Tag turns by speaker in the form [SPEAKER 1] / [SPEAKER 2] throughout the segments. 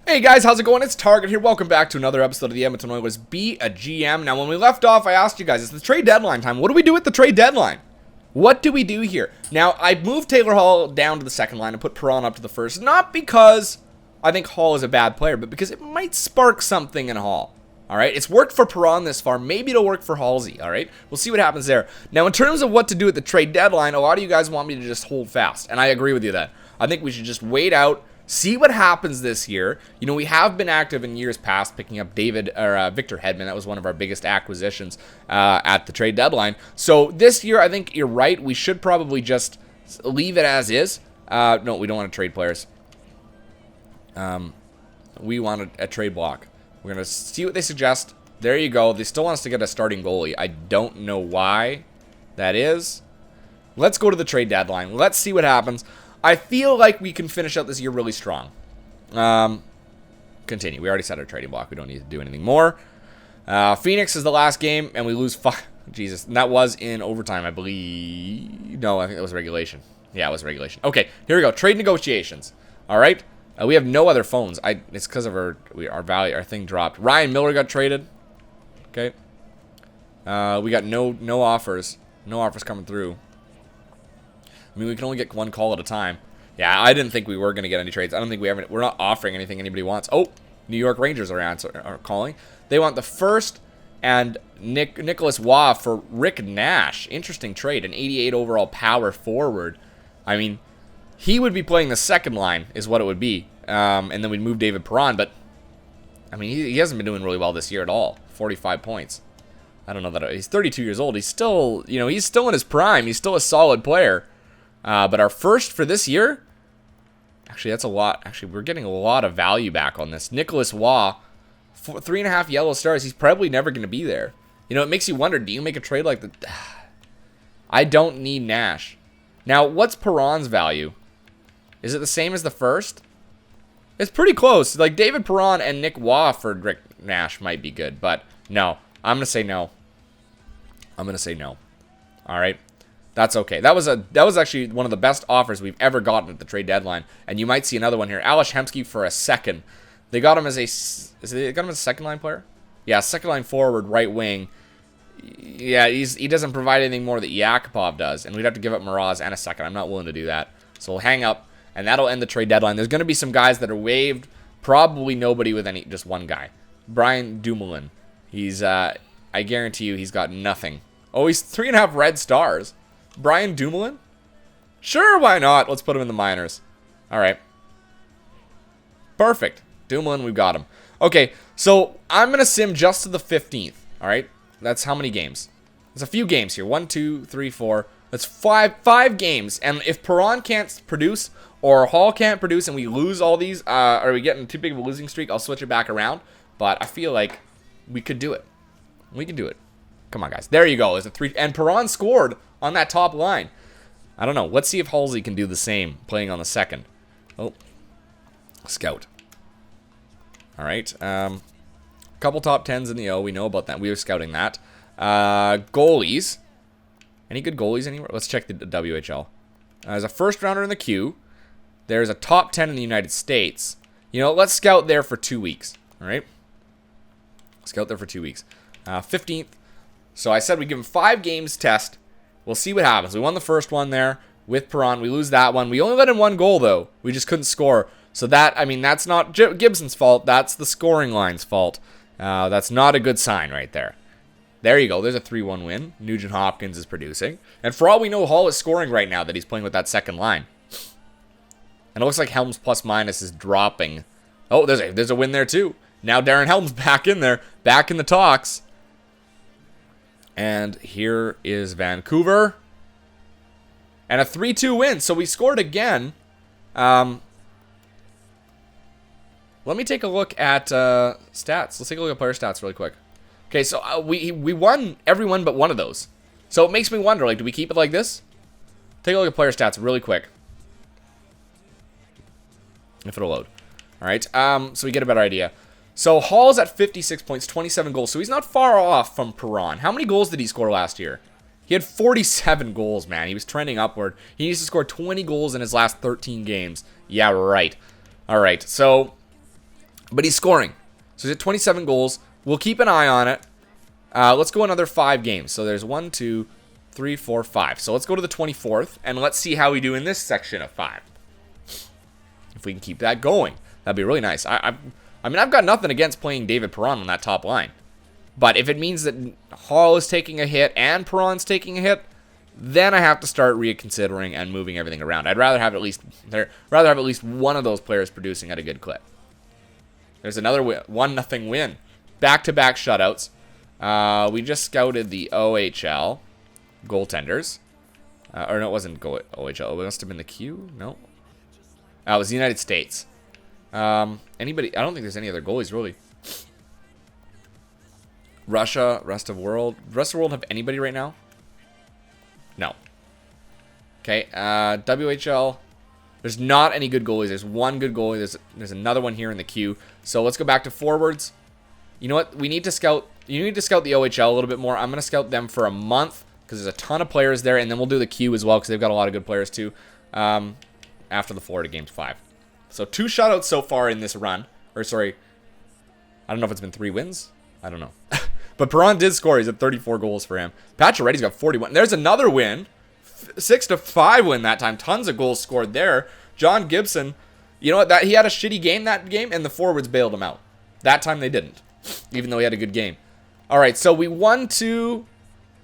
[SPEAKER 1] Hey guys, how's it going? It's Target here. Welcome back to another episode of the Edmonton Oilers Be a GM. Now, when we left off, I asked you guys, it's the trade deadline time. What do we do at the trade deadline? What do we do here? Now, I moved Taylor Hall down to the second line and put Perron up to the first. Not because I think Hall is a bad player, but because it might spark something in Hall. All right, it's worked for Perron this far. Maybe it'll work for Halsey. All right, we'll see what happens there. Now, in terms of what to do at the trade deadline, a lot of you guys want me to just hold fast, and I agree with you that. I think we should just wait out, see what happens this year. You know, we have been active in years past picking up Victor Hedman. That was one of our biggest acquisitions at the trade deadline. So this year, I think you're right. We should probably just leave it as is. No, we don't want to trade players. We want a trade block. We're going to see what they suggest. There you go. They still want us to get a starting goalie. I don't know why that is. Let's go to the trade deadline. Let's see what happens. I feel like we can finish out this year really strong. Continue. We already set our trading block. We don't need to do anything more. Phoenix is the last game, and we lose 5. Jesus. And that was in overtime, I believe. No, I think that was regulation. Yeah, it was regulation. Okay, here we go. Trade negotiations. All right. We have no other phones. It's because of our thing dropped. Ryan Miller got traded. Okay. We got no offers. No offers coming through. I mean, we can only get one call at a time. Yeah, I didn't think we were going to get any trades. I don't think we're not offering anything anybody wants. Oh, New York Rangers are calling. They want the first and Nicholas Waugh for Rick Nash. Interesting trade. An 88 overall power forward. I mean, he would be playing the second line is what it would be. And then we'd move David Perron. But, I mean, he hasn't been doing really well this year at all. 45 points. I don't know that. He's 32 years old. He's still, he's still in his prime. He's still a solid player. But our first for this year, actually, that's a lot. Actually, we're getting a lot of value back on this. Nicholas Waugh, 3.5 yellow stars. He's probably never going to be there. It makes you wonder, do you make a trade like that? I don't need Nash. Now, what's Perron's value? Is it the same as the first? It's pretty close. Like, David Perron and Nick Waugh for Rick Nash might be good, but no. I'm going to say no. I'm going to say no. All right. That's okay. That was actually one of the best offers we've ever gotten at the trade deadline. And you might see another one here. Ales Hemsky for a second. They got him as a second line player? Yeah, second line forward, right wing. Yeah, he doesn't provide anything more that Yakupov does. And we'd have to give up Mraz and a second. I'm not willing to do that. So we'll hang up, and that'll end the trade deadline. There's going to be some guys that are waived. Probably nobody with just one guy. Brian Dumoulin. He's, I guarantee you, he's got nothing. Oh, he's 3.5 red stars. Brian Dumoulin? Sure, why not? Let's put him in the minors. All right. Perfect. Dumoulin, we've got him. Okay, so I'm going to sim just to the 15th. All right? That's how many games? There's a few games here. 1, 2, 3, 4. That's five games. And if Perron can't produce or Hall can't produce and we lose all these, or we get in too big of a losing streak, I'll switch it back around. But I feel like we could do it. We can do it. Come on, guys. There you go. There's a 3. And Perron scored on that top line. I don't know. Let's see if Halsey can do the same, playing on the second. Oh. Scout. All right. Couple top 10s in the O. We know about that. We were scouting that. Goalies. Any good goalies anywhere? Let's check the WHL. There's a first rounder in the queue. There's a top 10 in the United States. Let's scout there for 2 weeks. All right. Scout there for 2 weeks. 15th. So I said we give him 5 games test. We'll see what happens. We won the first one there with Perron. We lose that one. We only let in 1 goal, though. We just couldn't score. So that's not Gibson's fault. That's the scoring line's fault. That's not a good sign right there. There you go. There's a 3-1 win. Nugent Hopkins is producing. And for all we know, Hall is scoring right now that he's playing with that second line. And it looks like Helms plus minus is dropping. Oh, there's a win there, too. Now Darren Helms back in there. Back in the talks. And here is Vancouver. And a 3-2 win. So we scored again. Let me take a look at stats. Let's take a look at player stats really quick. Okay, so we won everyone but one of those. So it makes me wonder, do we keep it like this? Take a look at player stats really quick. If it'll load. All right, so we get a better idea. So Hall's at 56 points, 27 goals. So he's not far off from Perron. How many goals did he score last year? He had 47 goals, man. He was trending upward. He needs to score 20 goals in his last 13 games. Yeah, right. All right, so But he's scoring. So he's at 27 goals. We'll keep an eye on it. Let's go another 5 games. So there's 1, 2, 3, 4, 5. So let's go to the 24th, and let's see how we do in this section of 5. If we can keep that going, that'd be really nice. I mean, I've got nothing against playing David Perron on that top line. But if it means that Hall is taking a hit and Perron's taking a hit, then I have to start reconsidering and moving everything around. I'd rather have at least one of those players producing at a good clip. There's another 1-0 win. Back-to-back shutouts. We just scouted the OHL goaltenders. Or no, it wasn't OHL. It must have been the Q. No. It was the United States. Anybody? I don't think there's any other goalies, really. Russia, rest of world. Rest of world have anybody right now? No. Okay, WHL. There's not any good goalies. There's one good goalie. There's another one here in the queue. So let's go back to forwards. You know what? We need to scout. You need to scout the OHL a little bit more. I'm going to scout them for a month because there's a ton of players there. And then we'll do the queue as well because they've got a lot of good players too after the Florida Games 5. So 2 shutouts so far in this run. Or sorry, I don't know if it's been 3 wins. I don't know. But Perron did score. He's at 34 goals for him. Pacioretty's got 41. There's another win. 6-5 win that time. Tons of goals scored there. John Gibson, you know what? He had a shitty game that game, and the forwards bailed him out. That time they didn't, even though he had a good game. All right, so we won 3,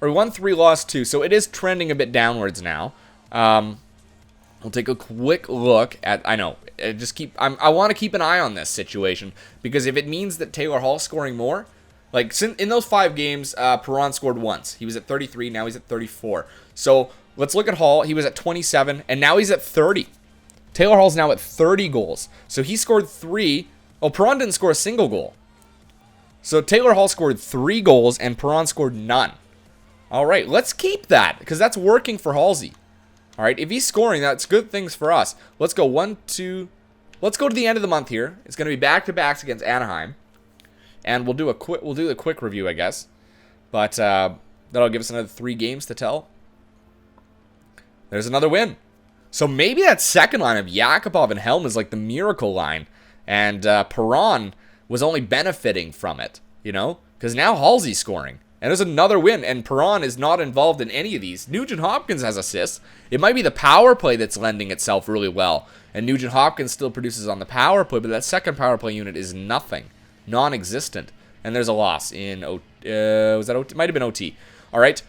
[SPEAKER 1] lost 2. So it is trending a bit downwards now. We'll take a quick look at. I know. I want to keep an eye on this situation because if it means that Taylor Hall's scoring more. Like, in those 5 games, Perron scored once. He was at 33, now he's at 34. So, let's look at Hall. He was at 27, and now he's at 30. Taylor Hall's now at 30 goals. So, he scored 3. Oh, Perron didn't score a single goal. So, Taylor Hall scored 3 goals, and Perron scored none. All right, let's keep that, because that's working for Halsey. All right, if he's scoring, that's good things for us. Let's go 1, 2. Let's go to the end of the month here. It's going to be back-to-backs against Anaheim. And we'll do a quick review, I guess. But that'll give us another 3 games to tell. There's another win. So maybe that second line of Yakupov and Helm is like the miracle line. And Perron was only benefiting from it, you know? Because now Halsey's scoring. And there's another win. And Perron is not involved in any of these. Nugent Hopkins has assists. It might be the power play that's lending itself really well. And Nugent Hopkins still produces on the power play. But that second power play unit is nothing. Non-existent. And there's a loss in was that OT? It might have been OT. All right.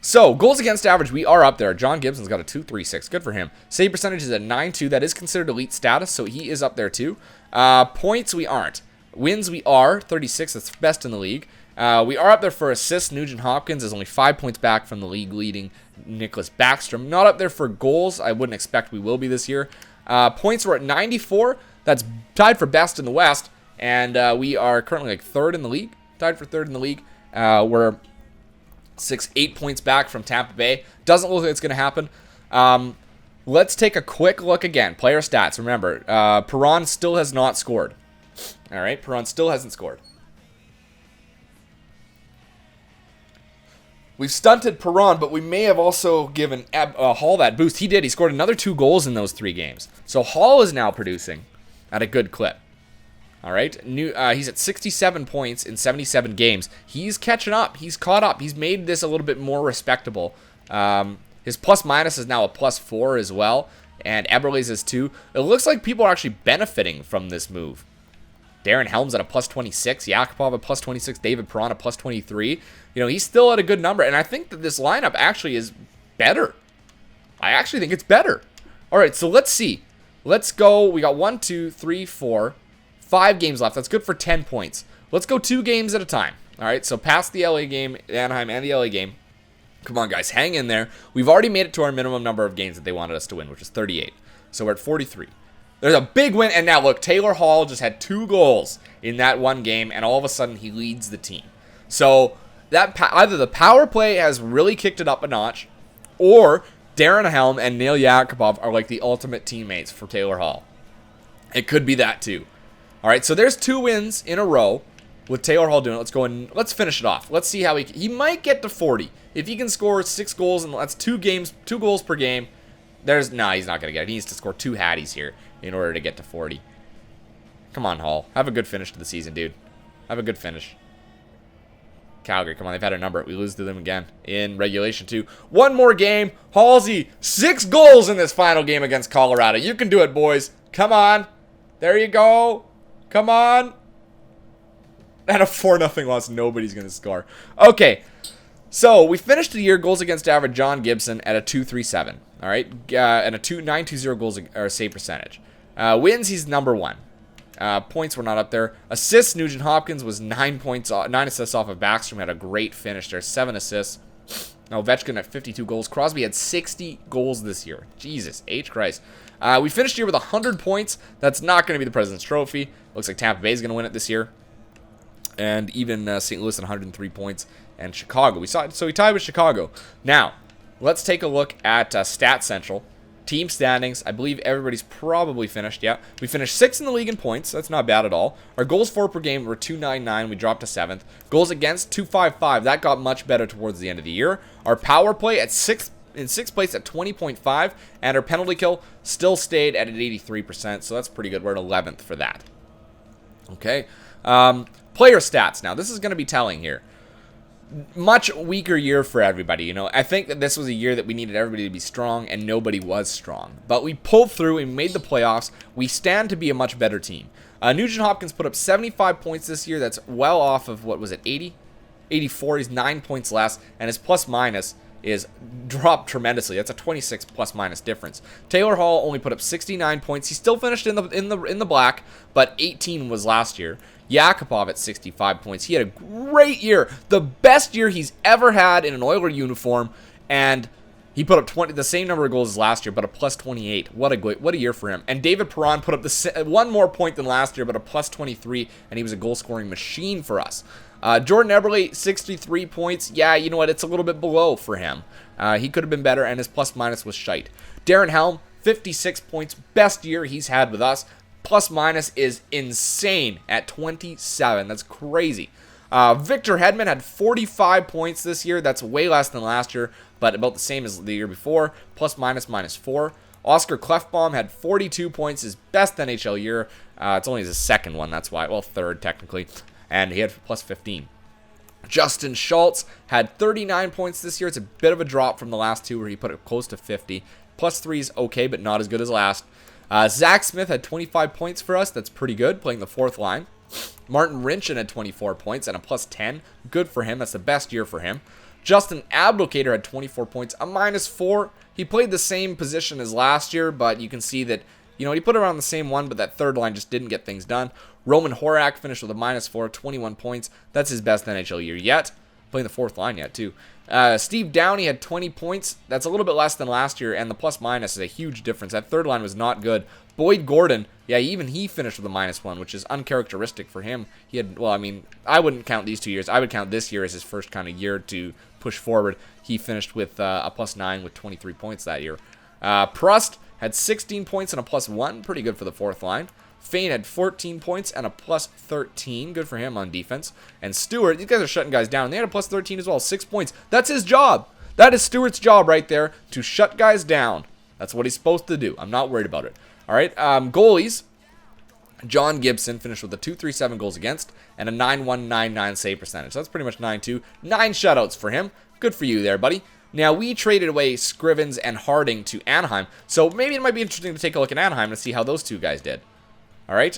[SPEAKER 1] So, goals against average, we are up there. John Gibson's got a 2.36. Good for him. Save percentage is at 9.2. That is considered elite status, so he is up there too. Points, we aren't. Wins, we are. 36. That's best in the league. We are up there for assists. Nugent Hopkins is only 5 points back from the league leading Nicholas Backstrom. Not up there for goals. I wouldn't expect we will be this year. Points, we're at 94. That's tied for best in the West. And we are currently like 3rd in the league. Tied for 3rd in the league. We're 8 points back from Tampa Bay. Doesn't look like it's going to happen. Let's take a quick look again. Player stats. Remember, Perron still has not scored. All right, Perron still hasn't scored. We've stunted Perron, but we may have also given Hall that boost. He did. He scored another 2 goals in those 3 games. So Hall is now producing at a good clip. All right, he's at 67 points in 77 games. He's catching up. He's caught up. He's made this a little bit more respectable. His plus-minus is now a +4 as well, and Eberle's is 2. It looks like people are actually benefiting from this move. Darren Helm's at a +26, Yakupov a +26, David Perron a +23. You know, he's still at a good number, and I think that this lineup actually is better. I actually think it's better. All right, so let's see. Let's go. We got 1, 2, 3, 4, 5 games left. That's good for 10 points. Let's go 2 games at a time. All right, so past the LA game, Anaheim, and the LA game. Come on, guys, hang in there. We've already made it to our minimum number of games that they wanted us to win, which is 38. So we're at 43. There's a big win, and now look, Taylor Hall just had 2 goals in that one game, and all of a sudden he leads the team. So that either the power play has really kicked it up a notch, or Darren Helm and Neil Yakupov are like the ultimate teammates for Taylor Hall. It could be that too. All right, so there's 2 wins in a row with Taylor Hall doing it. Let's go and let's finish it off. Let's see how he might get to 40. If he can score 6 goals, and that's 2 goals per game, he's not going to get it. He needs to score 2 hatties here in order to get to 40. Come on, Hall. Have a good finish to the season, dude. Have a good finish. Calgary, come on, they've had a number. We lose to them again in regulation, too. One more game. Halsey, 6 goals in this final game against Colorado. You can do it, boys. Come on. There you go. Come on. And a 4-0 loss. Nobody's going to score. Okay. So, we finished the year goals against average John Gibson at a 2.37. All right. And a 9.20 goals or save percentage. Wins, he's number 1. Points were not up there. Assists, Nugent Hopkins was 9 assists off of Backstrom. Had a great finish there. 7 assists. Ovechkin at 52 goals. Crosby had 60 goals this year. Jesus H. Christ. We finished here with 100 points. That's not going to be the President's Trophy. Looks like Tampa Bay is going to win it this year. And even St. Louis at 103 points. And Chicago. So we tied with Chicago. Now, let's take a look at Stat Central. Team standings. I believe everybody's probably finished. Yeah. We finished 6th in the league in points. That's not bad at all. Our goals for per game were 299. We dropped to 7th. Goals against 255. That got much better towards the end of the year. Our power play at 6th place at 20.5. And our penalty kill still stayed at an 83%. So that's pretty good. We're at 11th for that. Okay. Player stats. Now, this is going to be telling here. Much weaker year for everybody, you know. I think that this was a year that we needed everybody to be strong, and nobody was strong. But we pulled through and made the playoffs. We stand to be a much better team. Nugent Hopkins put up 75 points this year. That's well off of, what was it, 80? 84. He's 9 points less, and his plus-minus is dropped tremendously. That's a 26 plus-minus difference. Taylor Hall only put up 69 points. He still finished in the black, but 18 was last year. Yakupov at 65 points. He had a great year. The best year he's ever had in an Oiler uniform. And he put up the same number of goals as last year, but a plus 28. What a year for him. And David Perron put up one more point than last year, but a plus 23. And he was a goal-scoring machine for us. Jordan Eberle, 63 points. Yeah, you know what? It's a little bit below for him. He could have been better, and his plus-minus was shite. Darren Helm, 56 points. Best year he's had with us. Plus-minus is insane at 27. That's crazy. Victor Hedman had 45 points this year. That's way less than last year, but about the same as the year before. Plus-minus, -4. Oscar Klefbom had 42 points, his best NHL year. It's only his second one, that's why. Well, third, technically. And he had plus 15. Justin Schultz had 39 points this year. It's a bit of a drop from the last two where he put it close to 50. Plus 3 is okay, but not as good as last. Zach Smith had 25 points for us. That's pretty good, playing the 4th line. Martin Rinchin had 24 points and a plus 10. Good for him. That's the best year for him. Justin Abdelkader had 24 points, a -4. He played the same position as last year, but you can see that, you know, he put around the same one, but that third line just didn't get things done. Roman Horak finished with a -4, 21 points. That's his best NHL year yet. Playing the 4th line yet, too. Steve Downey had 20 points. That's a little bit less than last year, and the plus-minus is a huge difference. That third line was not good. Boyd Gordon, yeah, even he finished with a -1, which is uncharacteristic for him. He had, well, I mean, I wouldn't count these 2 years. I would count this year as his first kind of year to push forward. He finished with a +9 with 23 points that year. Prust had 16 points and a +1. Pretty good for the 4th line. Fane had 14 points and a +13. Good for him on defense. And Stewart, these guys are shutting guys down. They had a +13 as well. 6 points. That's his job. That is Stewart's job right there, to shut guys down. That's what he's supposed to do. I'm not worried about it. All right, goalies. John Gibson finished with a 237 goals against and a 9199 save percentage. That's pretty much 9-2. 9 shutouts for him. Good for you there, buddy. Now, we traded away Scrivens and Harding to Anaheim, so maybe it might be interesting to take a look at Anaheim and see how those two guys did. All right,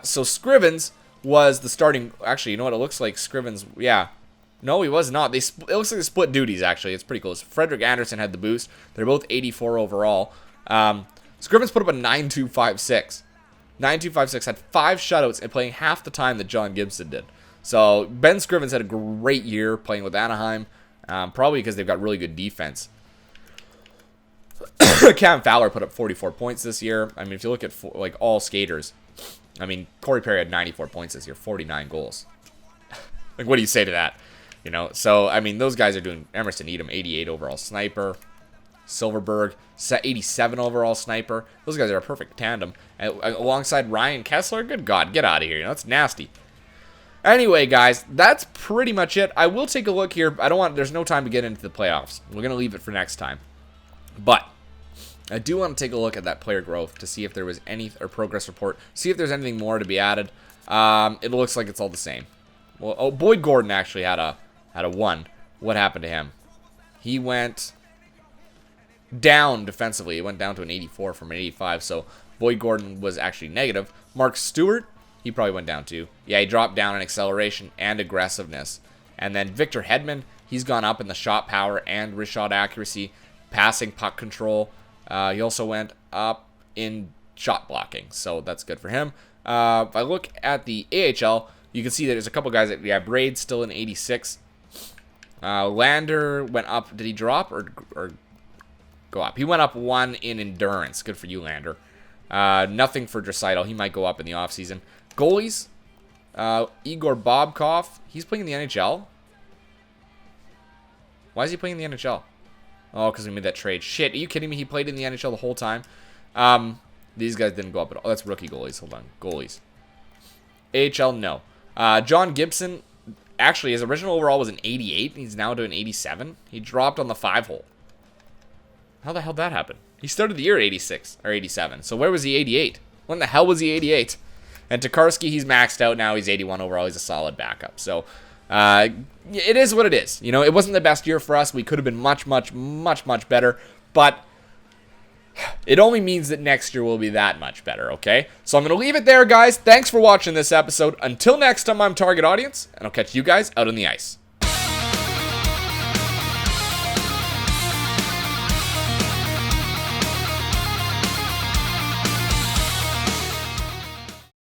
[SPEAKER 1] so Scrivens was the starting. Actually, you know what? It looks like Scrivens. Yeah, no, he was not. It looks like they split duties. Actually, it's pretty close. Frederick Anderson had the boost. They're both 84 overall. Scrivens put up a 9.256. 9.256 had 5 shutouts and playing half the time that John Gibson did. So Ben Scrivens had a great year playing with Anaheim, probably because they've got really good defense. Cam Fowler put up 44 points this year. I mean, if you look at like all skaters, I mean, Corey Perry had 94 points this year, 49 goals. Like, what do you say to that? You know, so, I mean, those guys are doing. Emerson Edom, 88 overall sniper. Silverberg, 87 overall sniper. Those guys are a perfect tandem. And alongside Ryan Kessler, good God, get out of here. You know, that's nasty. Anyway, guys, that's pretty much it. I will take a look here. There's no time to get into the playoffs. We're going to leave it for next time. But I do want to take a look at that player growth to see if there was any, or progress report, see if there's anything more to be added. It looks like it's all the same. Well, oh, Boyd Gordon actually had a 1. What happened to him? He went down defensively. It went down to an 84 from an 85, so Boyd Gordon was actually negative. Mark Stewart, he probably went down too. Yeah, he dropped down in acceleration and aggressiveness. And then Victor Hedman, he's gone up in the shot power and wrist shot accuracy, passing, puck control. He also went up in shot blocking, so that's good for him. If I look at the AHL, you can see that there's a couple guys that, yeah, Braid's still in 86. Lander went up. Did he drop or go up? He went up 1 in endurance. Good for you, Lander. Nothing for Draisaitl. He might go up in the offseason. Goalies, Igor Bobkov. He's playing in the NHL. Why is he playing in the NHL? Oh, because we made that trade. Shit, are you kidding me? He played in the NHL the whole time. These guys didn't go up at all. Oh, that's rookie goalies. Hold on. Goalies. AHL, no. John Gibson, actually, his original overall was an 88. He's now doing 87. He dropped on the 5-hole. How the hell did that happen? He started the year at 86 or 87. So where was he 88? When the hell was he 88? And Tokarski, he's maxed out now. He's 81 overall. He's a solid backup. So it is what it is. You know, it wasn't the best year for us. We could have been much, much, much, much better. But it only means that next year will be that much better, okay? So I'm going to leave it there, guys. Thanks for watching this episode. Until next time, I'm Target Audience, and I'll catch you guys out on the ice.